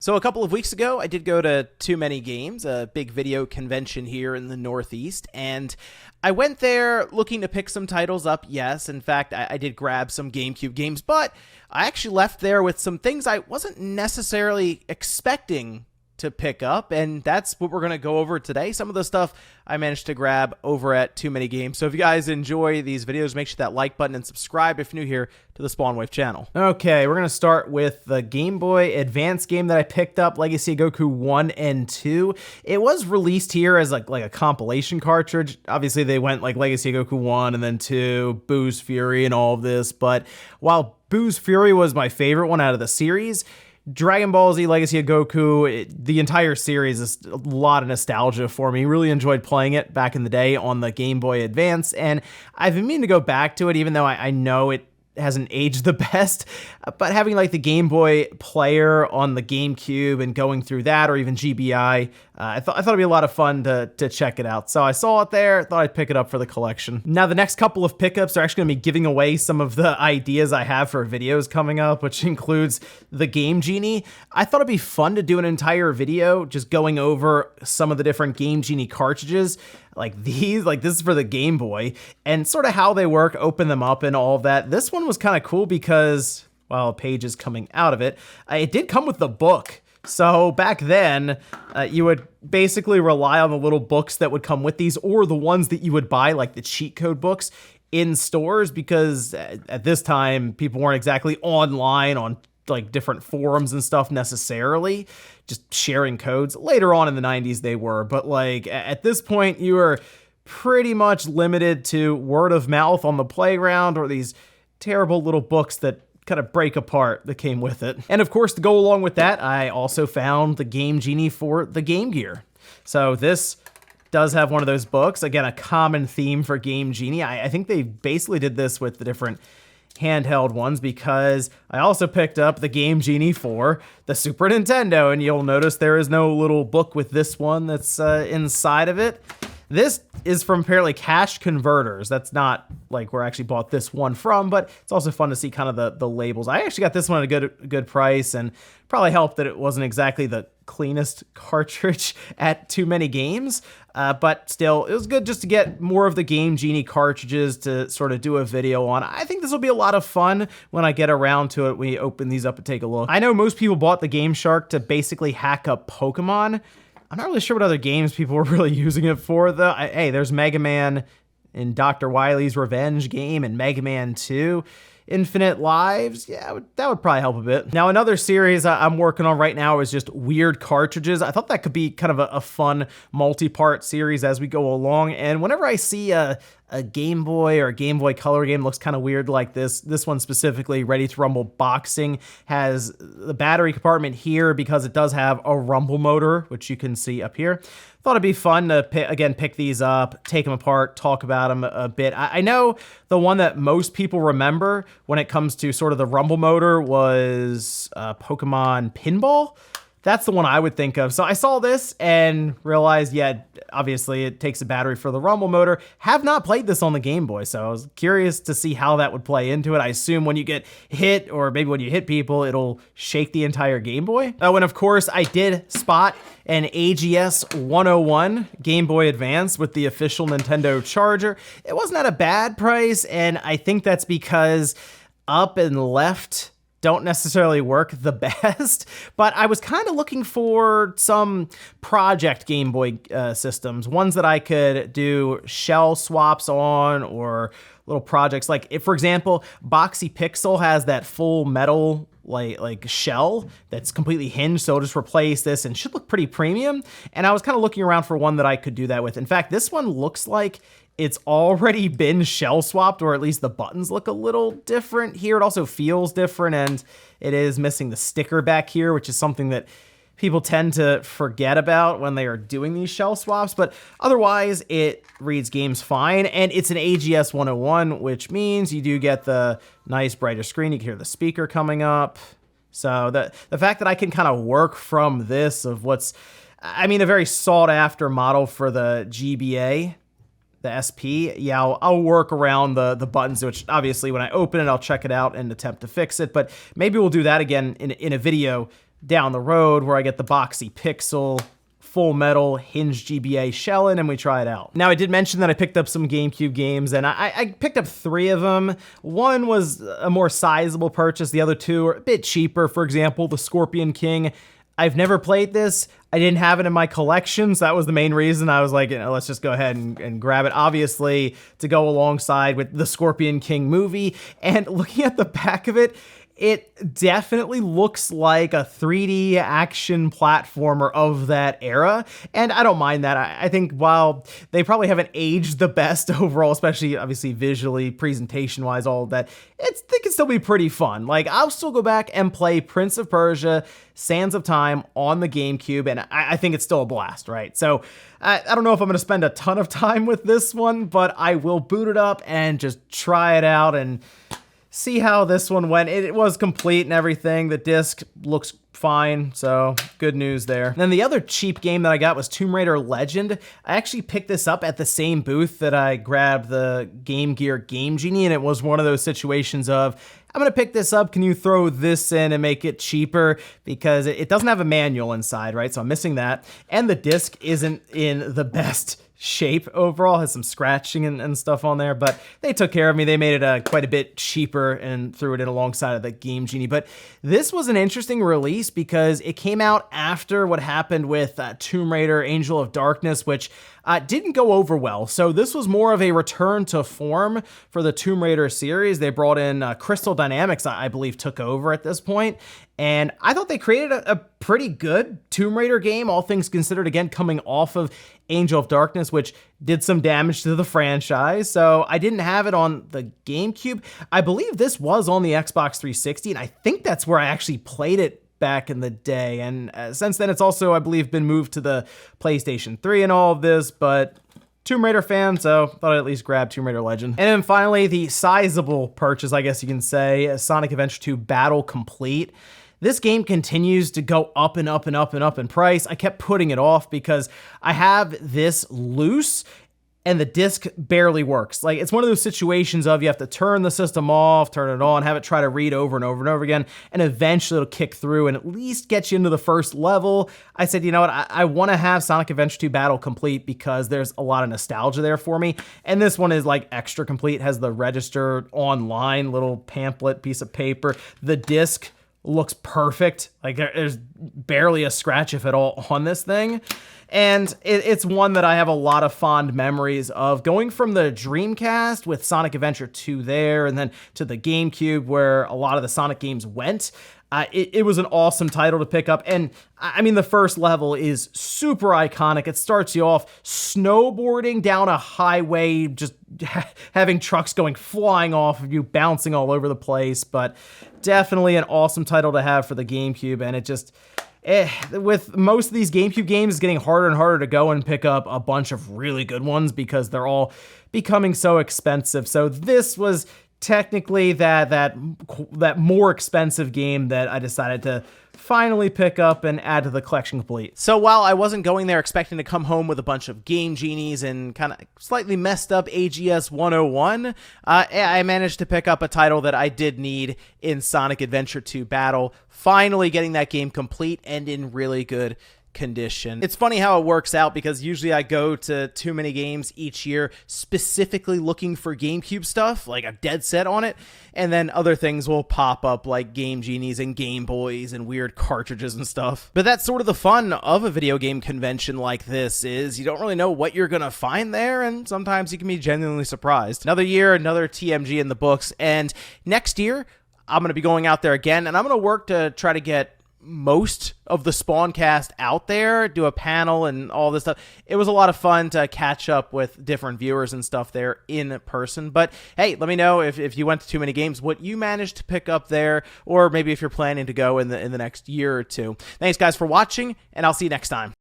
So a couple of weeks ago, I did go to Too Many Games, a big video convention here in the Northeast, and I went there looking to pick some titles up. Yes, in fact, I did grab some GameCube games, but I actually left there with some things I wasn't necessarily expecting to pick up, and that's what we're going to go over today. Some of the stuff I managed to grab over at Too Many Games. So if you guys enjoy these videos, make sure that like button and subscribe if you're new here to the Spawn Wave channel. Okay, we're going to start with the Game Boy Advance game that I picked up, Legacy of Goku 1 and 2. It was released here as like a compilation cartridge. Obviously, they went like Legacy of Goku 1 and then 2, Boo's Fury and all of this, but while Boo's Fury was my favorite one out of the series, Dragon Ball Z Legacy of Goku, the entire series is a lot of nostalgia for me. Really enjoyed playing it back in the day on the Game Boy Advance, and I've been meaning to go back to it, even though I know it hasn't aged the best, but having like the Game Boy player on the GameCube and going through that, or even GBI, I thought it'd be a lot of fun to check it out. So I saw it there, thought I'd pick it up for the collection. Now the next couple of pickups are actually gonna be giving away some of the ideas I have for videos coming up, which includes the Game Genie. I thought it'd be fun to do an entire video just going over some of the different Game Genie cartridges, like these, like this is for the Game Boy, and sort of how they work, open them up and all of that. This one was kind of cool because, well, a page is coming out of it. It did come with the book. So back then, you would basically rely on the little books that would come with these, or the ones that you would buy, like the cheat code books, in stores, because at this time, people weren't exactly online on like different forums and stuff necessarily, just sharing codes. Later on in the 90s they were, but like at this point you were pretty much limited to word of mouth on the playground, or these terrible little books that kind of break apart that came with it. And of course, to go along with that, I also found the Game Genie for the Game Gear. So this does have one of those books. Again, a common theme for Game Genie. I think they basically did this with the different handheld ones, because I also picked up the Game Genie for the Super Nintendo, and you'll notice there is no little book with this one that's inside of it. This is from apparently Cash Converters. That's not like where I actually bought this one from, but it's also fun to see kind of the labels. I actually got this one at a good price, and probably helped that it wasn't exactly the cleanest cartridge at Too Many Games, but still, it was good just to get more of the Game Genie cartridges to sort of do a video on. I think this will be a lot of fun when I get around to it, we open these up and take a look. I know most people bought the Game Shark to basically hack up Pokemon. I'm not really sure what other games people were really using it for, though. Hey, there's Mega Man in Dr. Wily's Revenge game, and Mega Man 2. Infinite Lives, yeah, that would probably help a bit. Now, another series I'm working on right now is just weird cartridges. I thought that could be kind of a fun multi-part series as we go along, and whenever I see a Game Boy or a Game Boy Color game looks kind of weird like this one specifically, Ready to Rumble Boxing, has the battery compartment here because it does have a rumble motor, which you can see up here. Thought it'd be fun to, pick these up, take them apart, talk about them a bit. I know the one that most people remember when it comes to sort of the rumble motor was Pokemon Pinball. That's the one I would think of. So I saw this and realized, yeah, obviously it takes a battery for the rumble motor. Have not played this on the Game Boy, so I was curious to see how that would play into it. I assume when you get hit, or maybe when you hit people, it'll shake the entire Game Boy. Oh, and of course, I did spot an AGS 101 Game Boy Advance with the official Nintendo charger. It wasn't at a bad price, and I think that's because up and left don't necessarily work the best, but I was kind of looking for some project Game Boy systems, ones that I could do shell swaps on, or little projects. Like, if, for example, Boxy Pixel has that full metal like shell that's completely hinged, so it'll just replace this and should look pretty premium. And I was kind of looking around for one that I could do that with. In fact, this one looks like it's already been shell swapped, or at least the buttons look a little different here. It also feels different, and it is missing the sticker back here, which is something that people tend to forget about when they are doing these shell swaps, but otherwise it reads games fine, and it's an AGS 101, which means you do get the nice brighter screen. You can hear the speaker coming up. So the fact that I can kind of work from this of what's, I mean, a very sought after model for the GBA, the SP, yeah, I'll work around the buttons, which obviously when I open it, I'll check it out and attempt to fix it, but maybe we'll do that again in a video down the road where I get the boxy pixel Full Metal Hinge GBA shellin', and we try it out. Now, I did mention that I picked up some GameCube games, and I picked up 3 of them. One was a more sizable purchase. The other 2 are a bit cheaper. For example, the Scorpion King. I've never played this. I didn't have it in my collection, so that was the main reason. I was like, let's just go ahead and grab it. Obviously, to go alongside with the Scorpion King movie. And looking at the back of it, it definitely looks like a 3D action platformer of that era, and I don't mind that. I think while they probably haven't aged the best overall, especially obviously visually, presentation-wise, all of that, they can still be pretty fun. Like, I'll still go back and play Prince of Persia, Sands of Time on the GameCube, and I think it's still a blast, right? So I don't know if I'm going to spend a ton of time with this one, but I will boot it up and just try it out and see how this one went. It was complete and everything. The disc looks fine, so good news there. Then the other cheap game that I got was Tomb Raider Legend. I actually picked this up at the same booth that I grabbed the Game Gear Game Genie, and it was one of those situations of, I'm gonna pick this up, can you throw this in and make it cheaper? Because it doesn't have a manual inside, right? So I'm missing that. And the disc isn't in the best shape overall, has some scratching and stuff on there, but they took care of me. They made it quite a bit cheaper and threw it in alongside of the Game Genie. But this was an interesting release because it came out after what happened with Tomb Raider Angel of Darkness, which didn't go over well. So this was more of a return to form for the Tomb Raider series. They brought in Crystal Dynamics, I believe, took over at this point. And I thought they created a pretty good Tomb Raider game, all things considered, again, coming off of Angel of Darkness, which did some damage to the franchise. So I didn't have it on the GameCube. I believe this was on the Xbox 360, and I think that's where I actually played it back in the day. And since then, it's also, I believe, been moved to the PlayStation 3 and all of this, but Tomb Raider fan, so thought I'd at least grab Tomb Raider Legend. And then finally, the sizable purchase, I guess you can say, Sonic Adventure 2 Battle Complete. This game continues to go up and up and up and up in price. I kept putting it off because I have this loose and the disc barely works. Like, it's one of those situations of you have to turn the system off, turn it on, have it try to read over and over and over again, and eventually it'll kick through and at least get you into the first level. I said, you know what, I want to have Sonic Adventure 2 Battle Complete because there's a lot of nostalgia there for me. And this one is like extra complete, has the register online, little pamphlet piece of paper. The disc looks perfect. Like, there's barely a scratch, if at all, on this thing. And it's one that I have a lot of fond memories of, going from the Dreamcast with Sonic Adventure 2 there, and then to the GameCube where a lot of the Sonic games went. It was an awesome title to pick up. And I mean, the first level is super iconic. It starts you off snowboarding down a highway, just having trucks going flying off of you, bouncing all over the place. But definitely an awesome title to have for the GameCube. And it just, with most of these GameCube games, it's getting harder and harder to go and pick up a bunch of really good ones because they're all becoming so expensive. So this was technically that more expensive game that I decided to finally pick up and add to the collection complete. So while I wasn't going there expecting to come home with a bunch of Game Genies and kind of slightly messed up AGS 101, I managed to pick up a title that I did need in Sonic Adventure 2 Battle, finally getting that game complete and in really good condition. It's funny how it works out because usually I go to too many games each year specifically looking for GameCube stuff, like I'm dead set on it, and then other things will pop up like Game Genies and Game Boys and weird cartridges and stuff. But that's sort of the fun of a video game convention like this, is you don't really know what you're gonna find there, and sometimes you can be genuinely surprised. Another year, another TMG in the books, and next year I'm gonna be going out there again, and I'm gonna work to try to get most of the Spawn cast out there, do a panel and all this stuff. It was a lot of fun to catch up with different viewers and stuff there in person. But hey, let me know if you went to too many games, what you managed to pick up there, or maybe if you're planning to go in the next year or two. Thanks guys for watching, and I'll see you next time.